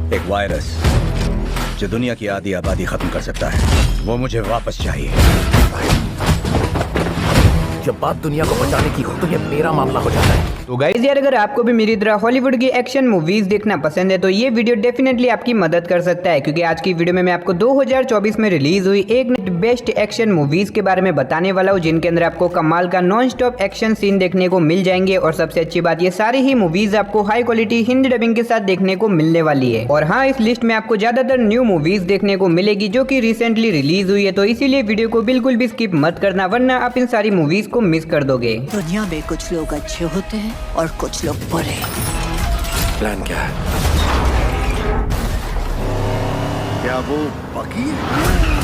एक वायरस जो दुनिया की आधी आबादी खत्म कर सकता है, वो मुझे वापस चाहिए। जब बात दुनिया को बचाने की हो तो ये मेरा मामला हो जाता है। तो गाइस यार, अगर आपको भी मेरी तरह हॉलीवुड की एक्शन मूवीज देखना पसंद है तो ये वीडियो डेफिनेटली आपकी मदद कर सकता है, क्योंकि आज की वीडियो में मैं आपको 2024 में रिलीज हुई एक बेस्ट एक्शन मूवीज के बारे में बताने वाला हूँ, जिनके अंदर आपको कमाल का नॉन स्टॉप एक्शन सीन देखने को मिल जाएंगे। और सबसे अच्छी बात, ये सारी ही मूवीज आपको हाई क्वालिटी हिंदी डबिंग के साथ देखने को मिलने वाली है। और हाँ, इस लिस्ट में आपको ज्यादातर न्यू मूवीज देखने को मिलेगी जो की रिसेंटली रिलीज हुई है, तो इसीलिए वीडियो को बिल्कुल भी स्किप मत करना, वरना आप इन सारी मूवीज को मिस कर दोगे। दुनिया में कुछ लोग अच्छे होते हैं और कुछ लोग बुरे। प्लान क्या है? क्या वो बाकी है?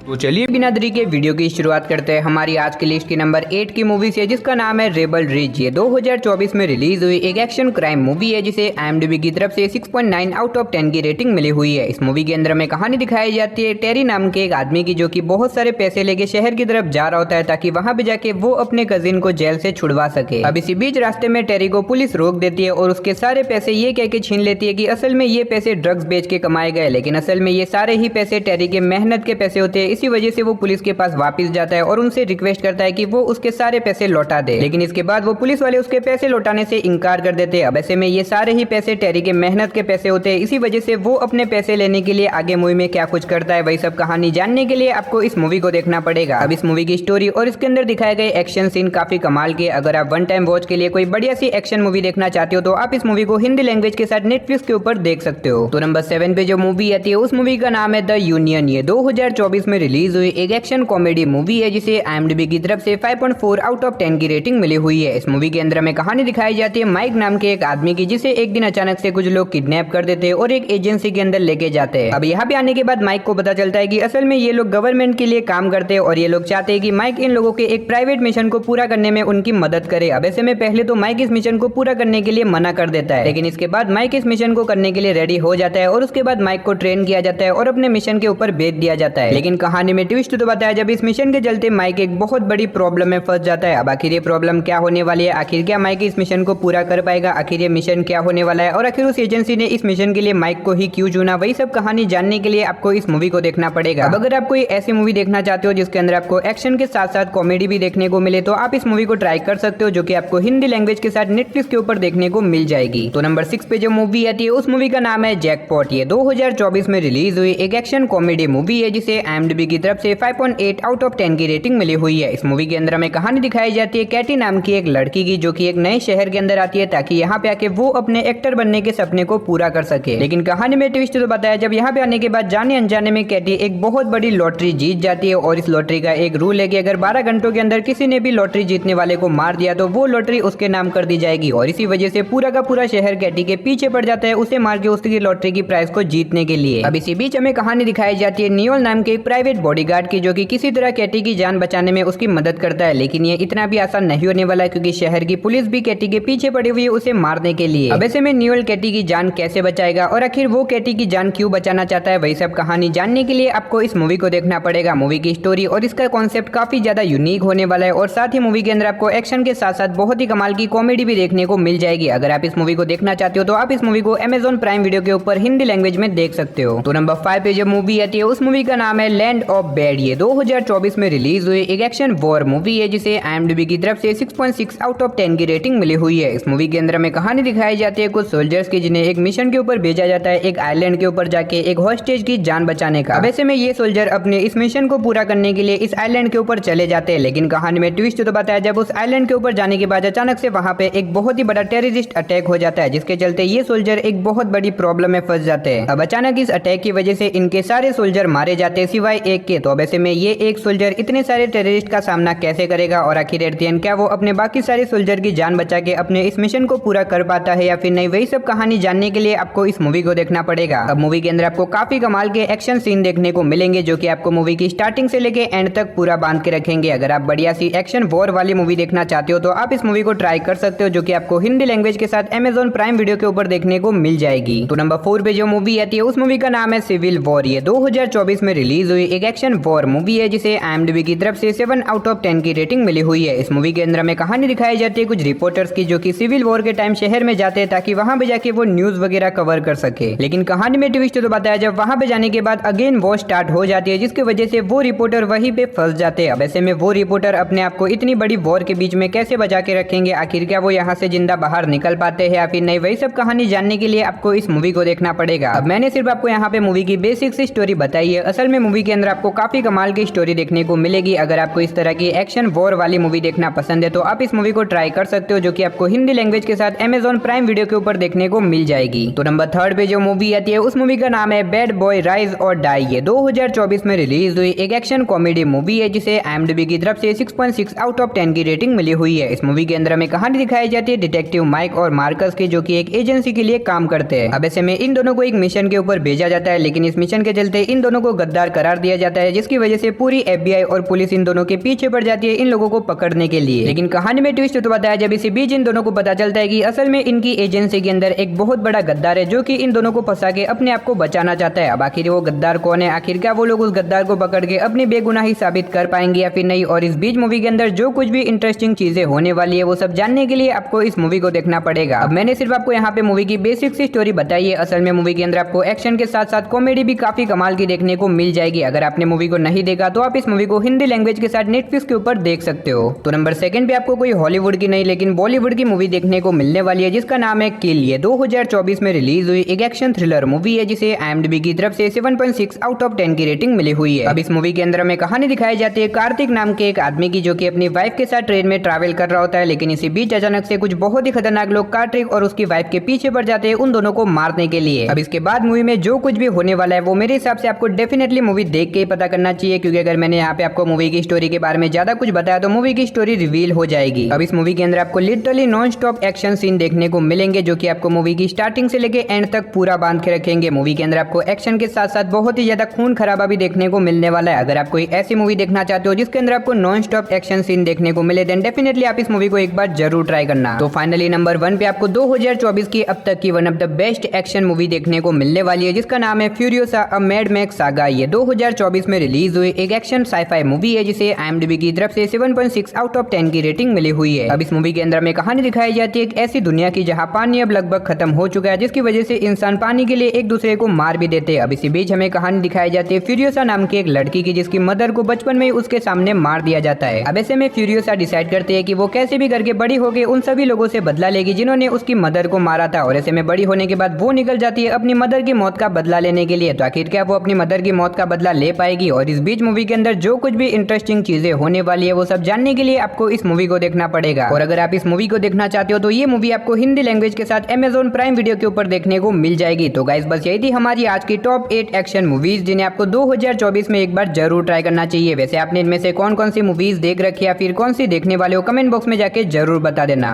तो चलिए बिना देरी के वीडियो की शुरुआत करते हैं। हमारी आज की लिस्ट की नंबर 8 की मूवी से, जिसका नाम है रेबल रिज। ये 2024 में रिलीज हुई एक एक्शन क्राइम मूवी है, जिसे IMDb की तरफ से 6.9 आउट ऑफ 10 की रेटिंग मिली हुई है। इस मूवी के अंदर में कहानी दिखाई जाती है टेरी नाम के एक आदमी की, जो कि बहुत सारे पैसे लेके शहर की तरफ जा रहा होता है ताकि वहां पे जाके वो अपने कजिन को जेल से छुड़वा सके। अब इसी बीच रास्ते में टेरी को पुलिस रोक देती है और उसके सारे पैसे ये कह के छीन लेती है कि असल में ये पैसे ड्रग्स बेच के कमाए गए, लेकिन असल में ये सारे ही पैसे टेरी के मेहनत के पैसे होते हैं। इसी वजह से वो पुलिस के पास वापस जाता है और उनसे रिक्वेस्ट करता है कि वो उसके सारे पैसे लौटा दे, लेकिन इसके बाद वो पुलिस वाले उसके पैसे लौटाने से इनकार कर देते हैं। अब ऐसे में ये सारे ही पैसे टेरी के मेहनत के पैसे होते हैं। इसी वजह से वो अपने पैसे लेने के लिए आगे मूवी में क्या कुछ करता है, वही सब कहानी जानने के लिए आपको इस मूवी को देखना पड़ेगा। अब इस मूवी की स्टोरी और इसके अंदर दिखाए गए एक्शन सीन काफी कमाल के। अगर आप वन टाइम वॉच के लिए कोई बढ़िया सी एक्शन मूवी देखना चाहते हो तो आप इस मूवी को हिंदी लैंग्वेज के साथ नेटफ्लिक्स के ऊपर देख सकते हो। तो नंबर 7 पे जो मूवी आती है उस मूवी का नाम है द यूनियन। ये 2024 में रिलीज हुई एक एक्शन कॉमेडी मूवी है, जिसे IMDb की तरफ से 5.4 आउट ऑफ 10 की रेटिंग मिली हुई है। इस मूवी के अंदर में कहानी दिखाई जाती है माइक नाम के एक आदमी की, जिसे एक दिन अचानक से कुछ लोग किडनैप कर देते हैं और एक एजेंसी के अंदर लेके जाते हैं। अब यहाँ पे आने के बाद माइक को पता चलता है कि असल में ये लोग गवर्नमेंट के लिए काम करते हैं और ये लोग चाहते हैं कि माइक इन लोगों के एक प्राइवेट मिशन को पूरा करने में उनकी मदद करे। अब ऐसे में पहले तो माइक इस मिशन को पूरा करने के लिए मना कर देता है, लेकिन इसके बाद माइक इस मिशन को करने के लिए रेडी हो जाता है और उसके बाद माइक को ट्रेन किया जाता है और अपने मिशन के ऊपर भेज दिया जाता है। लेकिन कहानी में ट्विस्ट तो बताया, जब इस मिशन के चलते माइक एक बहुत बड़ी प्रॉब्लम में फंस जाता है। अब आखिर ये प्रॉब्लम क्या होने वाली है, आखिर क्या माइक इस मिशन को पूरा कर पाएगा, आखिर ये मिशन क्या होने वाला है और आखिर उस एजेंसी ने इस मिशन के लिए माइक को ही क्यों चुना, वही सब कहानी जानने के लिए आपको इस मूवी को देखना पड़ेगा। अब अगर आप कोई ऐसी मूवी देखना चाहते हो जिसके अंदर आपको एक्शन के साथ साथ कॉमेडी भी देखने को मिले तो आप इस मूवी को ट्राई कर सकते हो, जो कि आपको हिंदी लैंग्वेज के साथ नेटफ्लिक्स के ऊपर देखने को मिल जाएगी। तो नंबर 6 पे जो मूवी आती है उस मूवी का नाम है जैकपॉट। ये 2024 में रिलीज हुई एक एक्शन कॉमेडी मूवी है, जिसे IMDb की तरफ से 5.8 आउट ऑफ 10 की रेटिंग मिली हुई है। इस मूवी के अंदर हमें कहानी दिखाई जाती है कैटी नाम की एक लड़की की, जो कि एक नए शहर के अंदर आती है ताकि यहाँ पे आके वो अपने एक्टर बनने के सपने को पूरा कर सके। लेकिन कहानी में ट्विस्ट तो बताया, जब यहाँ पे आने के बाद जाने अनजाने में कैटी एक बहुत बड़ी लॉटरी जीत जाती है और इस लॉटरी का एक रूल है कि अगर 12 घंटों के अंदर किसी ने भी लॉटरी जीतने वाले को मार दिया तो वो लॉटरी उसके नाम कर दी जाएगी। और इसी वजह से पूरा का पूरा शहर कैटी के पीछे पड़ जाता है उसे मार के उसकी लॉटरी की प्राइस को जीतने के लिए। अब इसी बीच हमें कहानी दिखाई जाती है नियोल नाम के एक प्राइवेट बॉडीगार्ड की, जो कि किसी तरह कैटी की जान बचाने में उसकी मदद करता है। लेकिन ये इतना भी आसान नहीं होने वाला है, क्योंकि शहर की पुलिस भी कैटी के पीछे पड़ी हुई है उसे मारने के लिए। अब ऐसे में नियोल कैटी की जान कैसे बचाएगा और आखिर वो कैटी की जान क्यों बचाना चाहता है, वही सब कहानी जानने के लिए आपको इस मूवी को देखना पड़ेगा। मूवी की स्टोरी और इसका कॉन्सेप्ट काफी ज्यादा यूनिक होने वाला है और साथ ही मूवी के अंदर आपको एक्शन के साथ साथ बहुत ही कमाल की कॉमेडी भी देखने को मिल जाएगी। अगर आप इस मूवी को देखना चाहते हो तो आप इस मूवी को Amazon प्राइम वीडियो के ऊपर हिंदी लैंग्वेज में देख सकते हो। तो नंबर 5 पे जो मूवी आती है उस मूवी का नाम है लैंड ऑफ बैड। ये 2024 में रिलीज हुई एक एक्शन वॉर मूवी है, जिसे IMDb की तरफ से 6.6 आउट ऑफ 10 की रेटिंग मिली हुई है। इस मूवी के अंदर हमें कहानी दिखाई जाती है कुछ सोल्जर्स की, जिन्हें एक मिशन के ऊपर भेजा जाता है एक आइलैंड के ऊपर जाके एक हॉस्टेज की जान बचाने का। अब ऐसे में ये सोल्जर अपने इस मिशन को पूरा करने के लिए इस आइलैंड के ऊपर चले जाते हैं। लेकिन कहानी में ट्विस्ट तो बताया, जब उस आइलैंड के ऊपर जाने के बाद अचानक से वहां पे एक बहुत ही बड़ा टेररिस्ट अटैक हो जाता है, जिसके चलते ये सोल्जर एक बहुत बड़ी प्रॉब्लम में फंस जाते हैं। अब अचानक इस अटैक की वजह से इनके सारे सोल्जर मारे जाते हैं सिवाय एक के। तो अब ऐसे में ये एक सोल्जर इतने सारे टेररिस्ट का सामना कैसे करेगा और आखिर एट द एंड क्या वो अपने बाकी सारे सोल्जर की जान बचा के अपने इस मिशन को पूरा कर पाता है या फिर नहीं, वही सब कहानी जानने के लिए आपको इस मूवी को देखना पड़ेगा। अब मूवी के अंदर आपको काफी कमाल के एक्शन सीन देखने को मिलेंगे, जो कि आपको मूवी की स्टार्टिंग से लेके एंड तक पूरा बांध के रखेंगे। अगर आप बढ़िया सी एक्शन वॉर वाली मूवी देखना चाहते हो तो आप इस मूवी को ट्राई कर सकते हो, जो कि आपको हिंदी लैंग्वेज के साथ Amazon प्राइम वीडियो के ऊपर देखने को मिल जाएगी। तो नंबर 4 पे जो मूवी आती है उस मूवी का नाम है सिविल वॉर। ये 2024 में रिलीज हुई एक एक्शन वॉर मूवी है जिसे IMDb की तरफ से 7 आउट ऑफ 10 की रेटिंग मिली हुई है। इस मूवी के अंदर हमें कहानी दिखाई जाती है कुछ रिपोर्टर्स की जो कि सिविल वॉर के टाइम शहर में जाते हैं ताकि वहां पे जाके वो न्यूज वगैरह कवर कर सके। लेकिन कहानी में ट्विस्ट तो बताया जब वहां पे जाने के बाद अगेन वॉर स्टार्ट हो जाती है जिसकी वजह से वो रिपोर्टर वहीं पे फंस जाते हैं। अब ऐसे में वो रिपोर्टर अपने आप को इतनी बड़ी वॉर के बीच में कैसे बचा के रखेंगे, आखिर क्या वो यहाँ से जिंदा बाहर निकल पाते हैं या फिर नहीं, वही सब कहानी जानने के लिए आपको इस मूवी को देखना पड़ेगा। अब मैंने सिर्फ आपको यहाँ पे मूवी की बेसिक सी स्टोरी बताई है। असल में मूवी के अंदर आपको काफी कमाल की स्टोरी देखने को मिलेगी। अगर आपको इस तरह की एक्शन वॉर वाली मूवी देखना पसंद है तो आप इस मूवी को ट्राई कर सकते हो, जो कि आपको हिंदी लैंग्वेज के साथ Amazon प्राइम वीडियो के ऊपर देखने को मिल जाएगी। तो नंबर 3 पे जो मूवी आती है उस मूवी का नाम है बैड बॉय राइज और डाई। ये 2024 में रिलीज हुई एक एक्शन कॉमेडी मूवी है जिसे IMDb की तरफ से 6.6 आउट ऑफ 10 की रेटिंग मिली हुई है। इस मूवी के अंदर हमें कहानी दिखाई जाती है डिटेक्टिव माइक और मार्कस की, जो कि एक एजेंसी के लिए काम करते हैं। अब ऐसे में इन दोनों को एक मिशन के ऊपर भेजा जाता है, लेकिन इस मिशन के चलते इन दोनों को गद्दार करार दिया जाता है, जिसकी वजह से पूरी FBI और पुलिस इन दोनों के पीछे पड़ जाती है इन लोगों को पकड़ने के लिए। लेकिन कहानी में ट्विस्ट तो बताया जब इसी बीच इन दोनों को पता चलता है कि असल में इनकी एजेंसी के अंदर एक बहुत बड़ा गद्दार है जो कि इन दोनों को फंसा के अपने आप को बचाना चाहता है। अब आखिर वो गद्दार कौन है, आखिर क्या वो लोग उस गद्दार को पकड़ के अपनी बेगुनाही साबित कर पाएंगे या फिर नहीं, और इस बीच मूवी के अंदर जो कुछ भी इंटरेस्टिंग चीजें होने वाली है वो सब जानने के लिए आपको इस मूवी को देखना पड़ेगा। अब मैंने सिर्फ आपको यहाँ पे मूवी की बेसिक सी स्टोरी बताई है। असल में मूवी के अंदर आपको एक्शन के साथ साथ कॉमेडी भी काफी कमाल की देखने को मिल जाएगी। अगर आपने मूवी को नहीं देखा तो आप इस मूवी को हिंदी लैंग्वेज के साथ नेटफ्लिक्स के ऊपर देख सकते हो। तो नंबर 2 पे आपको कोई हॉलीवुड की नहीं लेकिन बॉलीवुड की मूवी देखने को मिलने वाली है जिसका नाम है किल। ये 2024 में रिलीज हुई एक एक्शन थ्रिलर मूवी है जिसे IMDb की तरफ से 7.6 आउट ऑफ 10 की रेटिंग मिली हुई है। अब इस मूवी के अंदर हमें कहानी दिखाई जाती है कार्तिक नाम के एक आदमी की, जो कि अपनी वाइफ के साथ ट्रेन में ट्रैवल कर रहा होता है, लेकिन इसी बीच अचानक से कुछ बहुत ही खतरनाक लोग कार्तिक और उसकी वाइफ के पीछे पड़ जाते हैं उन दोनों को मारने के लिए। अब इसके बाद मूवी में जो कुछ भी होने वाला है वो मेरे हिसाब से आपको डेफिनेटली मूवी देख के ही पता करना चाहिए, क्योंकि अगर मैंने यहाँ पे आपको मूवी की स्टोरी के बारे में ज्यादा कुछ बताया तो मूवी की स्टोरी रिवील हो जाएगी। अब इस मूवी के अंदर आपको literally non stop action scene देखने को मिलेंगे जो कि आपको मूवी की स्टार्टिंग से लेके एंड तक पूरा बांध के रखेंगे। मूवी के अंदर आपको एक्शन के साथ साथ बहुत ही ज्यादा खून खराबा भी देखने को मिलने वाला है। अगर आप कोई ऐसी मूवी देखना चाहते हो जिसके अंदर आपको नॉन स्टॉप एक्शन सीन देखने को मिले देन डेफिनेटली आप इस मूवी को एक बार जरूर ट्राई करना। तो फाइनली नंबर 1 पे आपको 2024 की अब तक की one of the best action movie देखने को मिलने वाली है जिसका नाम है Furiosa a mad max saga. ये 2024 में रिलीज हुई एक एक्शन साइफाई मूवी है जिसे IMDb की तरफ से 7.6 आउट ऑफ 10 की रेटिंग मिली हुई है। अब इस मूवी के अंदर हमें कहानी दिखाई जाती है एक ऐसी दुनिया की जहां पानी अब लगभग खत्म हो चुका है, जिसकी वजह से इंसान पानी के लिए एक दूसरे को मार भी देते हैं। अब इसी बीच हमें कहानी दिखाई जाती है फ्यूरियोसा नाम की एक लड़की की, जिसकी मदर को बचपन में उसके सामने मार दिया जाता है। अब ऐसे में फ्यूरियोसा डिसाइड करती है कि वो कैसे भी करके बड़ी होकर उन सभी लोगों से बदला लेगी जिन्होंने उसकी मदर को मारा था, और ऐसे में बड़ी होने के बाद वो निकल जाती है अपनी मदर की मौत का बदला लेने के लिए। तो आखिर क्या वो अपनी मदर की मौत का बदला ले पाएगी, और इस बीच मूवी के अंदर जो कुछ भी इंटरेस्टिंग चीजें होने वाली है वो सब जानने के लिए आपको इस मूवी को देखना पड़ेगा। और अगर आप इस मूवी को देखना चाहते हो तो ये मूवी आपको हिंदी लैंग्वेज के साथ Amazon प्राइम वीडियो के ऊपर देखने को मिल जाएगी। तो गाइस बस यही थी हमारी आज की टॉप 8 एक्शन मूवीज जिन्हें आपको 2024 में एक बार जरूर ट्राई करना चाहिए। वैसे आपने इनमें से कौन कौन सी मूवीज देख रखी है या फिर कौन सी देखने वाले हो, कमेंट बॉक्स में जाके जरूर बता देना।